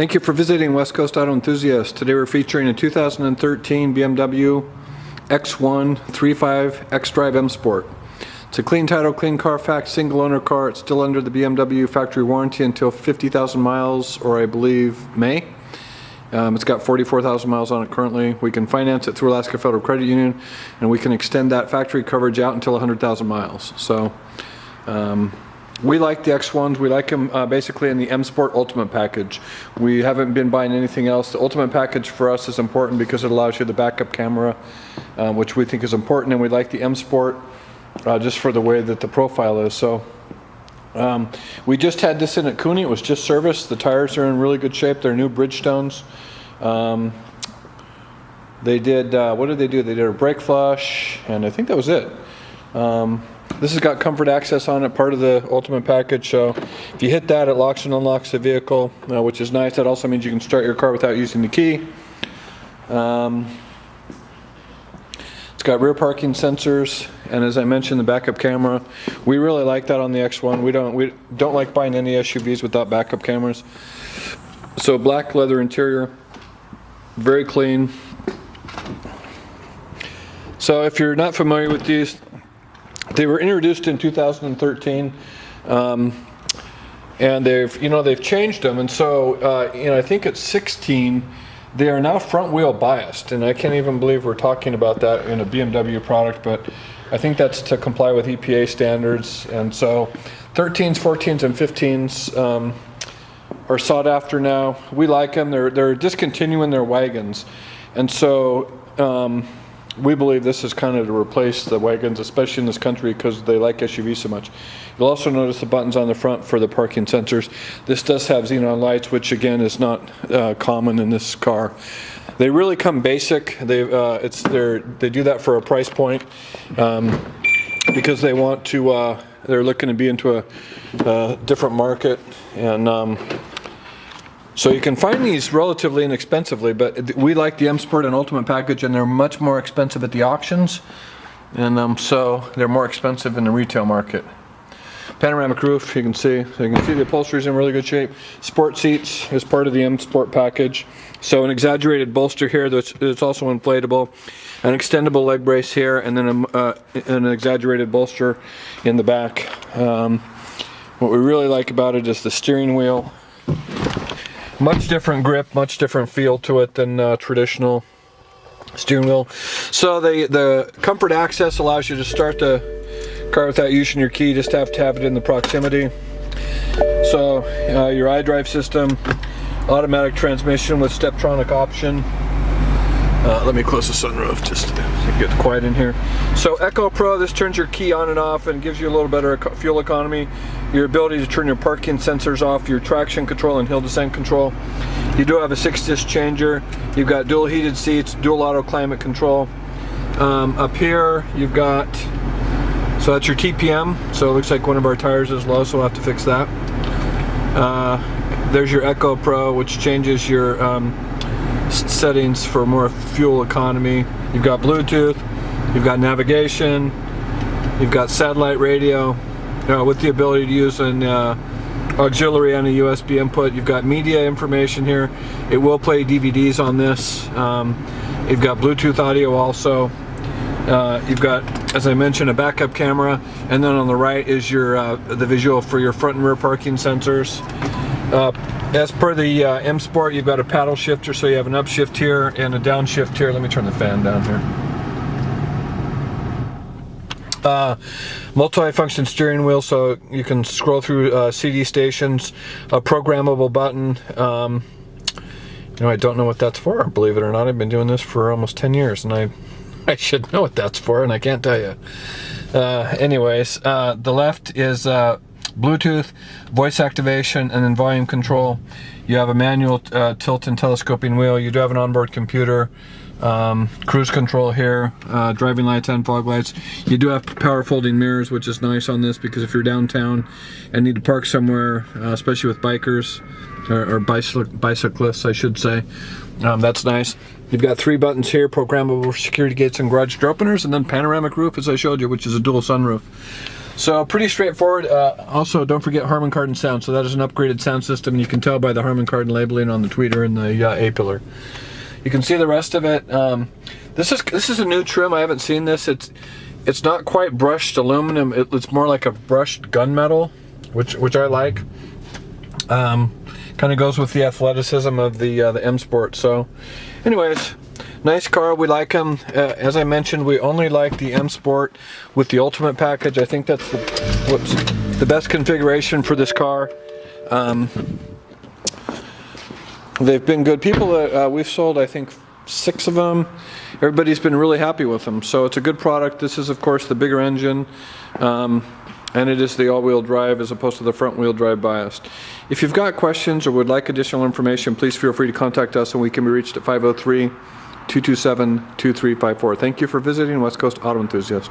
Thank you for visiting West Coast Auto Enthusiasts. Today we're featuring a 2013 BMW X1 3.5 xDrive M Sport. It's a clean title, clean Carfax, single owner car. It's still under the BMW factory warranty until 50,000 miles, or I believe May. It's got 44,000 miles on it currently. We can finance it through Alaska Federal Credit Union, and we can extend that factory coverage out until 100,000 miles. So we like the X1s. We like them basically in the M Sport Ultimate package. We haven't been buying anything else. The Ultimate package for us is important because it allows you the backup camera, which we think is important, and we like the M Sport just for the way that the profile is. So we just had this in at Cooney. It was just serviced. The tires are in really good shape. They're new Bridgestones. They did, what did they do? They did a brake flush, and I think that was it. This has got comfort access on it, part of the Ultimate package. So if you hit that, it locks and unlocks the vehicle, which is nice. That also means you can start your car without using the key. It's got rear parking sensors, and as I mentioned, the backup camera. We really like that on the X1. We don't like buying any SUVs without backup cameras. So black leather interior, very clean. So if you're not familiar with these, they were introduced in 2013, and they've changed them. And so I think at 16. They are now front wheel biased, and I can't even believe we're talking about that in a BMW product, but I think that's to comply with EPA standards. And so 13s, 14s, and 15s are sought after now. We like them. They're discontinuing their wagons, and so we believe this is kind of to replace the wagons, especially in this country, because they like SUVs so much. You'll also notice the buttons on the front for the parking sensors. This does have xenon lights, which again is not common in this car. They really come basic. They do that for a price point because they want to. They're looking to be into a different market, and so you can find these relatively inexpensively, but we like the M Sport and Ultimate package, and they're much more expensive at the auctions, and so they're more expensive in the retail market. Panoramic roof, you can see. So you can see the upholstery is in really good shape. Sport seats is part of the M Sport package. So an exaggerated bolster here that's also inflatable, an extendable leg brace here, and then an exaggerated bolster in the back. What we really like about it is the steering wheel. Much different grip, much different feel to it than traditional steering wheel. So the comfort access allows you to start the car without using your key. Just have to have it in the proximity. So your iDrive system, automatic transmission with Steptronic option. Let me close the sunroof just to get quiet in here. So Echo Pro, this turns your key on and off and gives you a little better fuel economy. Your ability to turn your parking sensors off, your traction control and hill descent control. You do have a 6-disc changer. You've got dual heated seats, dual auto climate control. Up here you've got, so that's your TPM. So it looks like one of our tires is low, so we'll have to fix that. There's your Echo Pro, which changes your settings for more fuel economy. You've got Bluetooth, you've got navigation, you've got satellite radio with the ability to use an auxiliary and a USB input. You've got media information here. It will play DVDs on this. You've got Bluetooth audio also. You've got, as I mentioned, a backup camera, and then on the right is your the visual for your front and rear parking sensors. As per the M Sport, you've got a paddle shifter, so you have an upshift here and a downshift here. Let me turn the fan down here. Multi-function steering wheel, so you can scroll through CD stations. A programmable button. I don't know what that's for, believe it or not. I've been doing this for almost 10 years, and I should know what that's for, and I can't tell you. Anyways, the left is Bluetooth, voice activation, and then volume control. You have a manual tilt and telescoping wheel. You do have an onboard computer, cruise control here, driving lights and fog lights. You do have power folding mirrors, which is nice on this because if you're downtown and need to park somewhere, especially with bikers or bicyclists, I should say, that's nice. You've got 3 buttons here, programmable security gates and garage door openers, and then panoramic roof, as I showed you, which is a dual sunroof. So pretty straightforward. Also, don't forget Harman Kardon sound. So that is an upgraded sound system. You can tell by the Harman Kardon labeling on the tweeter and the A-pillar. You can see the rest of it. This is a new trim. I haven't seen this. It's not quite brushed aluminum. It's more like a brushed gunmetal, which I like. Kind of goes with the athleticism of the M Sport. So, anyways. Nice car, we like them. As I mentioned, we only like the M Sport with the Ultimate package. I think that's the best configuration for this car. They've been good. People, we've sold, I think, 6 of them. Everybody's been really happy with them. So it's a good product. This is, of course, the bigger engine. And it is the all-wheel drive as opposed to the front-wheel drive biased. If you've got questions or would like additional information, please feel free to contact us, and we can be reached at 503-227-2354. Thank you for visiting West Coast Auto Enthusiast.